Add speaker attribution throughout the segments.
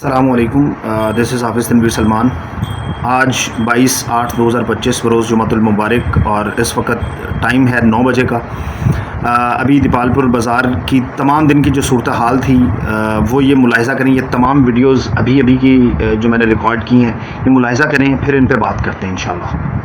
Speaker 1: अस्सलामुअलैकुम, this is हाफिज़ तनवीर सलमान। आज 22/8/2025 बरोज़ जुमातुल मुबारक और इस वक्त टाइम है 9 बजे का। अभी दीपालपुर बाज़ार की तमाम दिन की जो सूरत हाल थी वो ये मुलाहिज़ा करें। ये तमाम वीडियोज़ अभी की जो मैंने रिकॉर्ड की हैं ये मुलाहिज़ा करें, फिर इन पर बात करते हैं इंशाअल्लाह।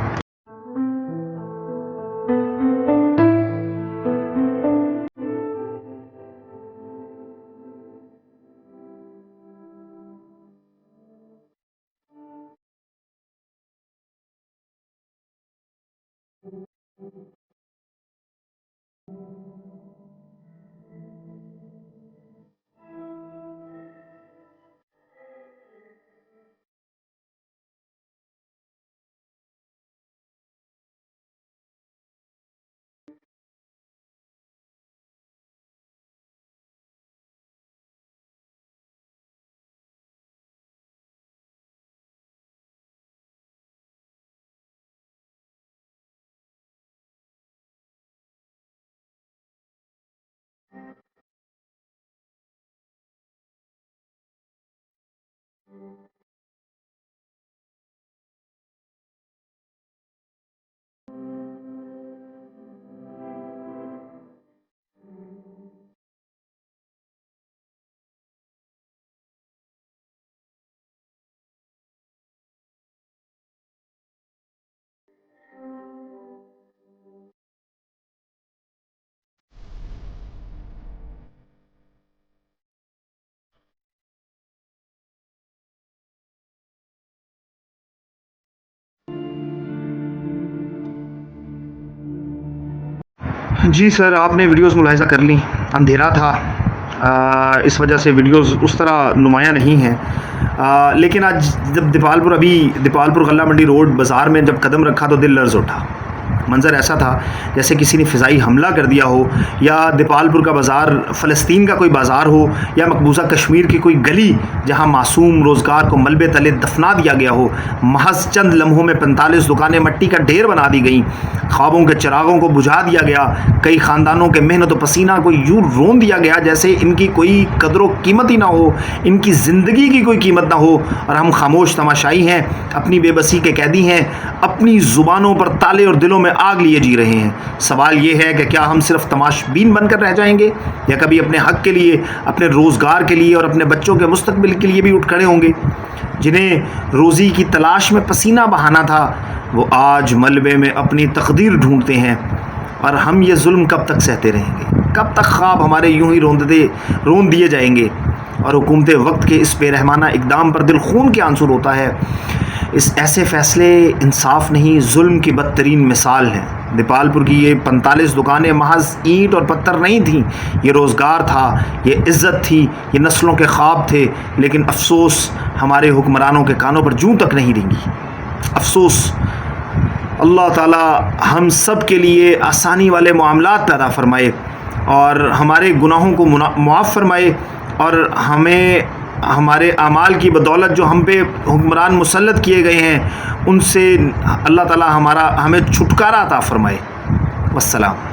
Speaker 1: जी सर, आपने वीडियोस मुलाहिज़ा कर ली। अंधेरा था, इस वजह से वीडियोस उस तरह नुमायाँ नहीं हैं। लेकिन आज जब दीपालपुर गल्ला मंडी रोड बाज़ार में जब कदम रखा तो दिल लर्ज़ उठा। मंज़र ऐसा था जैसे किसी ने फ़िज़ाई हमला कर दिया हो, या दीपालपुर का बाज़ार फ़लस्तीन का कोई बाज़ार हो, या मकबूजा कश्मीर की कोई गली जहाँ मासूम रोज़गार को मलबे तले दफना दिया गया हो। महज चंद लम्हों में 45 दुकानें मट्टी का ढेर बना दी गईं, ख्वाबों के चिरागों को बुझा दिया गया, कई ख़ानदानों के मेहनत और पसीना को यूँ रोन दिया गया जैसे इनकी कोई कदर व कीमत ही ना हो, इनकी ज़िंदगी की कोई कीमत ना हो, और हम खामोश तमाशाई हैं, अपनी बेबसी के कैदी हैं, अपनी ज़ुबानों पर ताले और दिलों में आग लिए जी रहे हैं। सवाल ये है कि क्या हम सिर्फ तमाशबीन बनकर रह जाएंगे, या कभी अपने हक के लिए, अपने रोज़गार के लिए और अपने बच्चों के मुस्तकबिल के लिए भी उठ खड़े होंगे। जिन्हें रोज़ी की तलाश में पसीना बहाना था वो आज मलबे में अपनी तकदीर ढूंढते हैं। और हम ये जुल्म कब तक सहते रहेंगे? कब तक ख्वाब हमारे यूं ही रोन दिए जाएंगे? और हुकूमत वक्त के इस बेरहमाना इक़दाम पर दिल खून के आंसू रोता है। इस ऐसे फ़ैसले इंसाफ नहीं, जुल्म की बदतरीन मिसाल हैं। दीपालपुर की ये 45 दुकानें महज ईंट और पत्थर नहीं थीं, ये रोज़गार था, ये इज़्ज़त थी, ये नस्लों के ख्वाब थे। लेकिन अफसोस हमारे हुक्मरानों के कानों पर जूं तक नहीं रेंगी। अफसोस। अल्लाह ताला हम सब के लिए आसानी वाले मामलात पैदा फरमाए और हमारे गुनाहों को मुआफ़ फरमाए, और हमें हमारे आमाल की बदौलत जो हम पे हुक्मरान मुसल्लत किए गए हैं उनसे अल्लाह ताला हमें छुटकारा अता फरमाए। वस्सलाम।